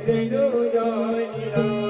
રેણુ જોઈરા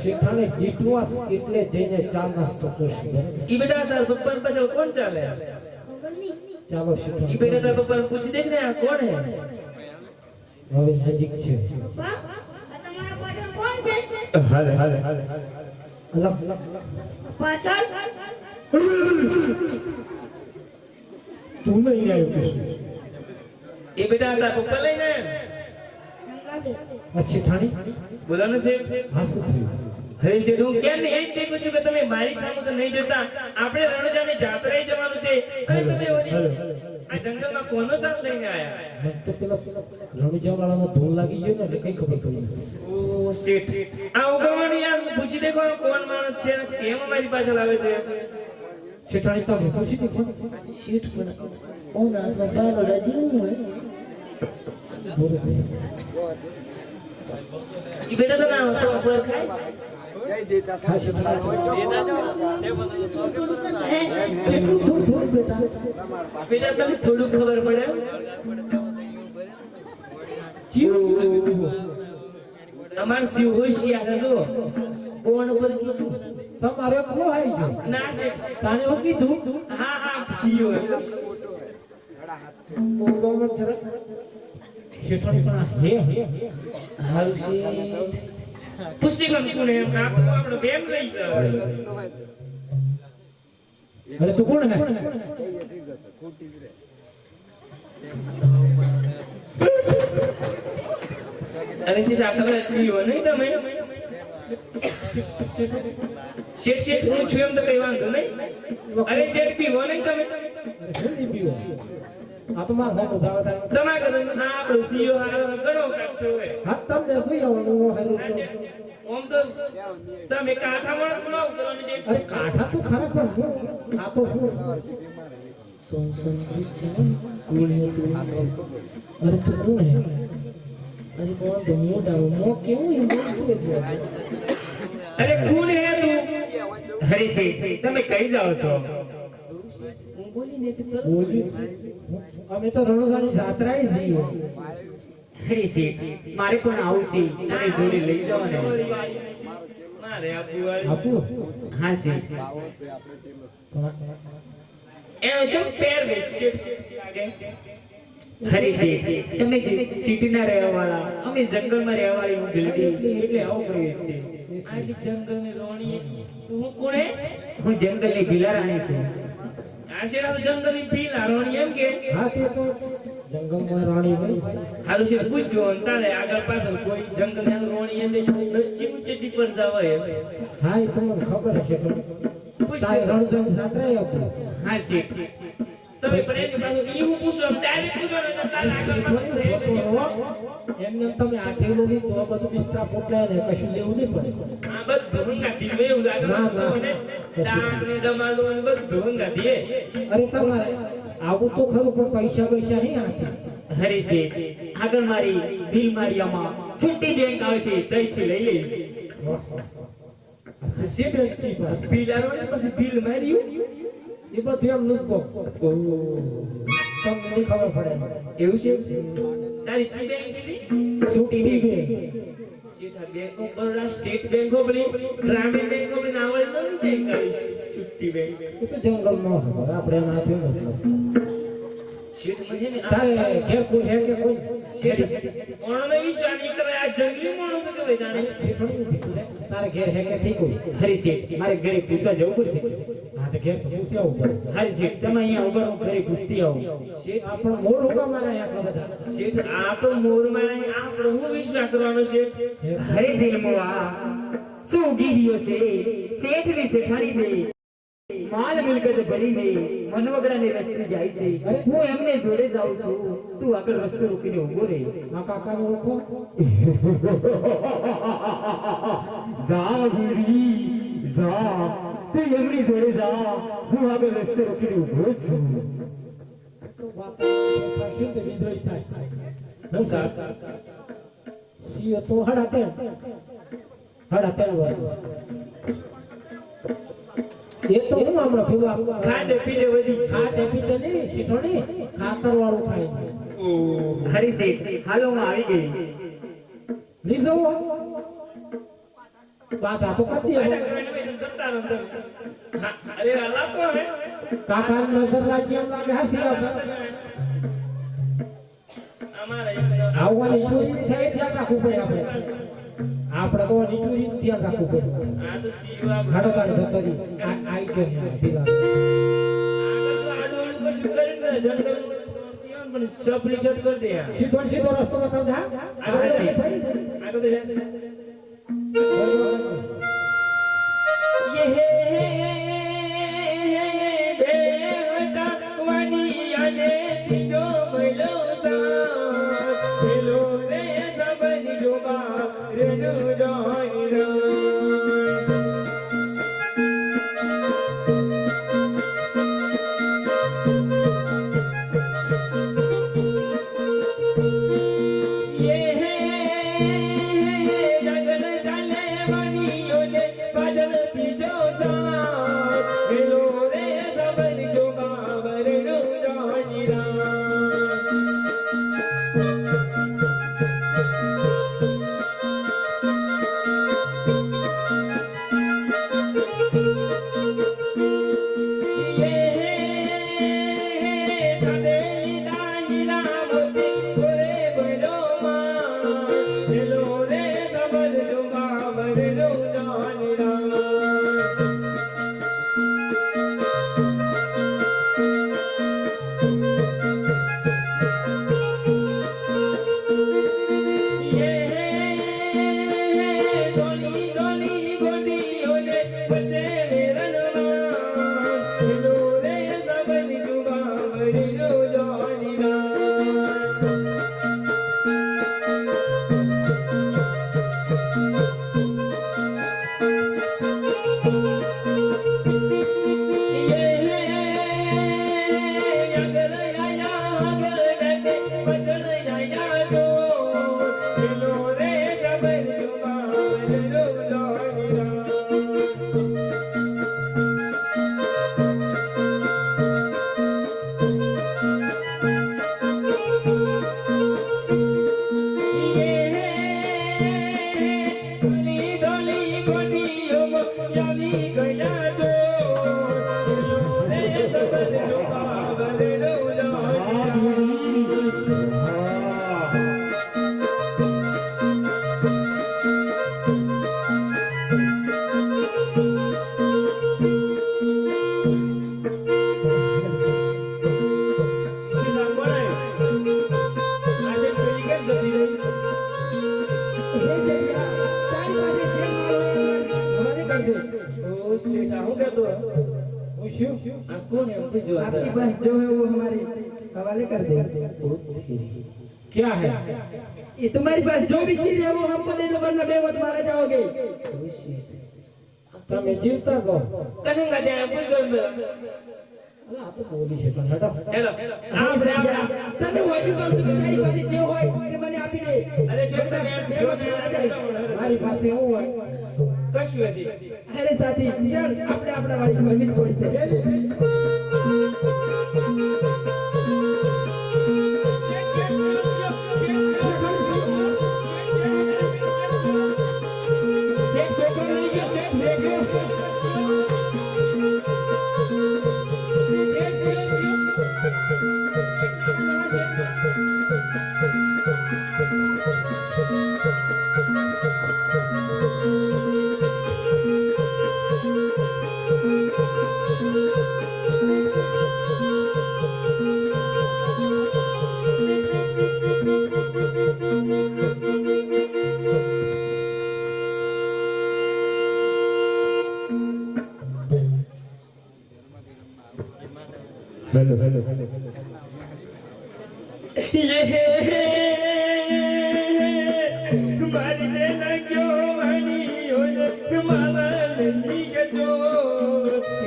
શેઠાને વિશ્વાસ એટલે જઈને ચા નાસ્તો કરશે. ઈ બેટા તાર પપ્પાને પાછળ કોણ ચાલે? ચાલો શેઠા. ઈ બેટા તાર પપ્પાને પૂછી દેખ ને આ કોણ હે? હવે નજીક છે. પપ્પા આ તમારા પાછળ કોણ છે? હાલે હાલે હાલે અલગ પાછળ તું નહીં આવ્યો કશું. ઈ બેટા તાર પપ્પા લઈને આયા? શેઠાણી બોલો ને શેઠ. હા શું થયું? હવે શેઠ હું કેમ ને એ જ દેખું છું કે તમે મારી સામે તો નહીં જતા. આપણે રણુજાની જાત્રાએ જવાનું છે અને તમે ઓલી આ જંગલમાં કોનો સાથ લઈને આયા? મને તો પેલા રણુજા વાળામાં ધૂળ લાગી ગયો ને એટલે કઈ ખબર પડી નથી. ઓ શેઠ આ ઉગમવાની યાર પૂછી દેખો કોણ માણસ છે કેમ અમારી પાછળ આવે છે? શેઠાણી તમે પૂછી દેખો. શેઠ પણ ઓના હાથમાં પાગડા જેવું હોય. ઈ બેટા તો ના તો ઉપર ખાય જય દેતા ખાસ દેતા જેટલું થોડું બેટા બેટા તમને થોડું ખબર પડે જીવ અમાર શિવ હોશિયાર જો કોણ ઉપર કીધું તમારે કો આવી ગયો ના શેઠ તાને હું કીધું હા હા શિવ ઓગમન જરા શેઠાણી પણ હે હારું શેઠ પુસ્તિક કોણ એમ આ તો આપણો બેમ રહી છે અરે તું કોણ હે અરે શેઠ આ ખબર પીવો નહીં તમે શેઠ શેઠ હું છું એમ તો કઈ વાંધો નહીં અરે શેઠ પીવો નહીં તમે નહીં પીવો આ તો માં ઘણો જાવ થાય તમારે આ આપણો સીઓ ઘણો કાઢતો હોય હા તમને જોઈ આવવાનું હારું ઓમ તો તમે કાઠા માણસ ન કરવાનું છે અરે કાઠા તો ખરા પણ આ તો હું सुन सुन पूछा कौन है तू अरे तू कौन है अरे कौन तो मोटा मो क्यों है अरे कौन है तू हरी से તમે કઈ જાવ છો હું બોલીને તો કરો અમે તો રણુજાની જાત્રાએ જઈએ હરી છે મારે પણ આવું છે મને જોડે લઈ જાવ ને મારે આપુ હા છે એનો જો પેર બેસ્ટ લાગે હરી છે તમે સિટીના રહેવાવાળા અમે જંગલમાં રહેવાવાળી હું દિલથી એટલે આવું કરીએ છે આટલી જંગલની રોણી તું કોણે હું જંગલની ભીલારાણી છું આશીર્વાદ જંગલની ભીલારાણી એમ કે હા તે તો જંગલમાં રાણી હોય હારું છે પૂછજો તારે આગળ પાછળ કોઈ જંગલની રોણી એમ નચ્ચી ઉચ્ચી પર જાવે હા એ તો મને ખબર છે પણ તારે રણુજાની જાત્રાએ આપુ હા છે તમે પ્રેમ પાછું ઈ પૂછો ડાયરેક્ટ પૂછો ને તો તારે આગળ પાછળ એમને તમે આઠેલું નહીં તો બધું બિસ્તરા પોટલાય ને કશું લેવું નહીં પડે આ બધું નાખી દે એવું લાગે ના, ના. ને દાળ ને દમાલો ને બધું નાખી દે અરે તમારે આવું તો ખરું પણ પૈસા નહીં હાથે હરી છે આગળ મારી બિલ મારિયામાં છૂટી બેંક આવશે તઈથી લઈ લઈશ સીબેચી પર બિલ આરો ને પછી બિલ માર્યું એ બધું એમ નુસ્કો તમને નહીં ખબર પડે એવું છે તારી ચી બેંક કીધી છૂટી બે સીધા bank of Baroda state bank of ગ્રામીણ બેંક ઓફ નાવળ તો બેંક આવીશ છૂટી બેંક એ તો જંગલમાં હોય આપણે એના હાથે નથી શેઠ પછી ને તારે ઘેર કોઈ હે કે કોઈ શેઠ ઓણને વિશ્વાસ નહીં કરે આ જંગલી માણસ કે ભાઈ તારે તારે ઘેર હે કે થઈ કોઈ હરી શેઠ મારે ઘરે પૂછવા જવું પડશે હા તો ઘેર તો પૂછી આવું પડે હરી શેઠ તમે અહીંયા ઉભા રહો ઘરે પૂછતી આવો શેઠ આપણો મોર હુકા મારા આટલા બધા શેઠ આ તો મોર માં આપણો હું વિશ્વાસ કરવાનો છે હરે દિલ મોવા શું ગીરીઓ છે શેઠ ની શેઠાણી દે માલ મિલકત ભરીને મનવગડાને રસ્તે જાય છે હું એમને જોડે જાઉં છું તું આગળ રસ્તો રોકીને ઊભો રહે આ કાકાને ઓળખો જા ગીરી જા તું એમની જોડે જા હું આગળ રસ્તો રોકીને ઊભો છું તો વાત શુદ્ધ વિધોઈ થાય હું સાહેબ સીઓ તો હડા તેણ વાર એ તો હું હમણાં પીવા ખાધે પીધે વધી ખાતે પીતે નહીં શીઠોણી ખાતર વાળું ખાય હરી શેઠ હાલો માં આવી ગઈ લીધો બાધા તો કરી દે અરે અલા તો હે કાકા નજર લાગી એમ લાગે હાસી આપણે અમારે આવવાની ચોરી થાય ધ્યાન રાખવું પડે આપણે તો નીચુરી ધ્યાન રાખવું પડે આ તો સીવા હાડો તારે જતો રહી આઈ ગયો પેલા આગળ તો આડું કશું કરીને જંગલ પણ સફરી શટ કરી દે સીધો રસ્તો બતાવ દે આગળ તો ये बेटा वानी आने तिजो मलो सा हेलो रे सबन जोबा रेनु जोइरा आपकी बस जो है वो हमारे हवाले कर दे। क्या है? ये तुम्हारी पास जो भी चीज है वो हमको दे दो, वरना बेवत मारा जाओगे। તમે જીવતા કહો. કનુંગા ત્યાં પૂછો અલા, આ તો બોલી છે પણ હટો. હેલો આપણે તને વાજુ કહું છું કે તારી પાસે જે હોય તે મને આપી દે। અરે શેઠ તમે બેવત મારા જાય। મારી પાસે હું હોય. કશું નથી અરે સાથી ચાલ આપણે આપણા વાળી મમ્મી થોડી છે। મારી બેના ક્યો વાણી હોય મારા નંદી ગજો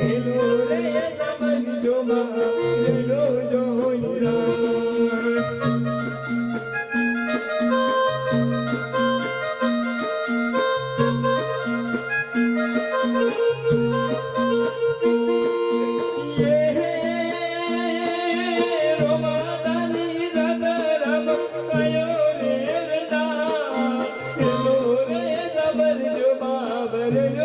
હેલો રે સમજો માં હેલો જોઈરા Hallelujah.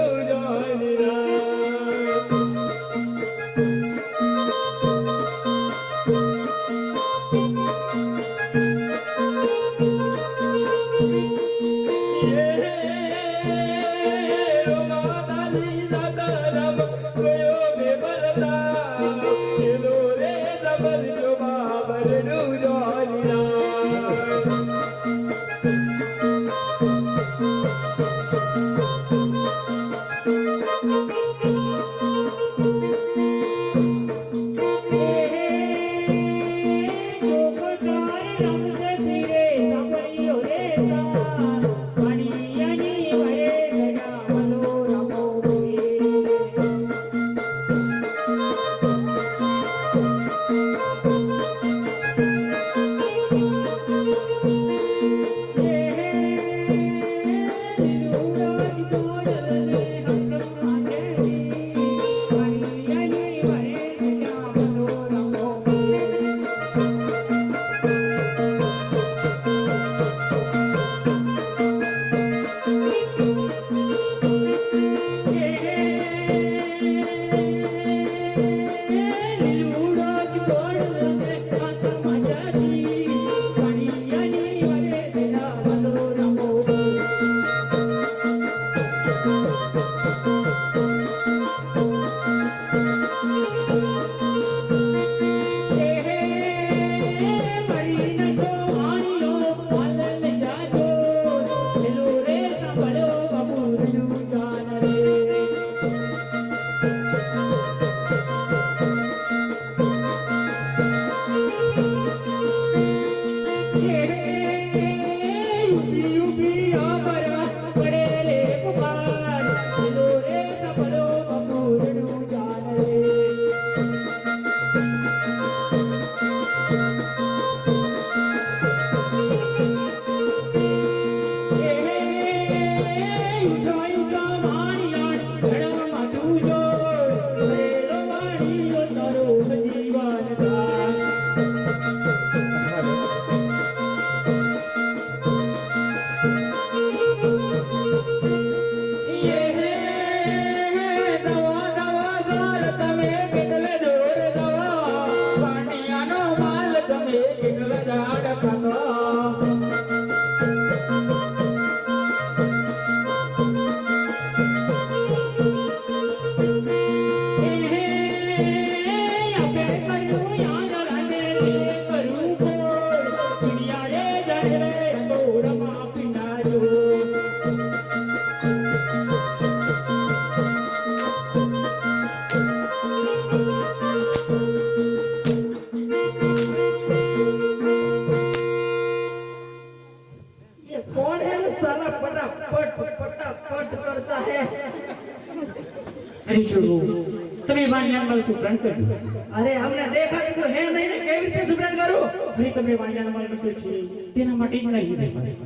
સુપ્રાણ કરજો. અરે અમને દેખાતું તો હે નહીં ને કેવી રીતે સુપ્રાણ કરું? ભાઈ તમે વાંજાના માલ વિશે છે તેના માટે જ નહીં.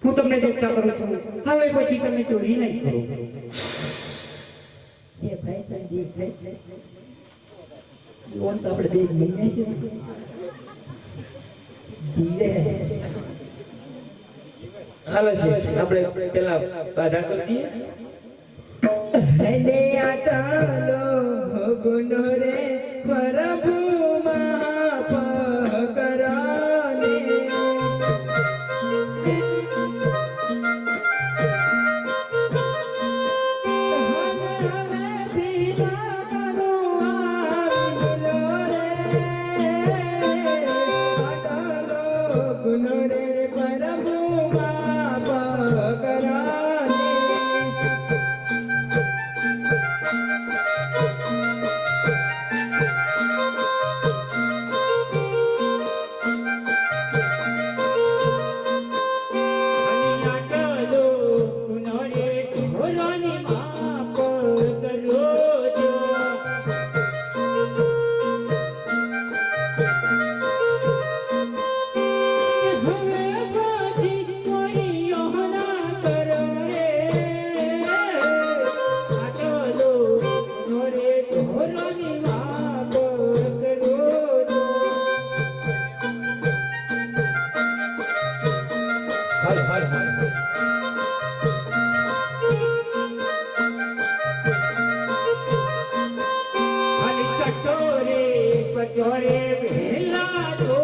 હું તમને દેખતા કરું છું, હવે પછી તમે ચોરી નહીં કરો. એ ભાઈ તને દેખાય ઓન તો આપણે બે મહિને છે ધીરે હાલો છે આપણે પેલા બાધા કરી દઈએ. એને આટાલો ગુનો રે પ્રભુ માફ કરાને ગુનો રે પ્રભુ માફ કરાને કટોરે વેલા તો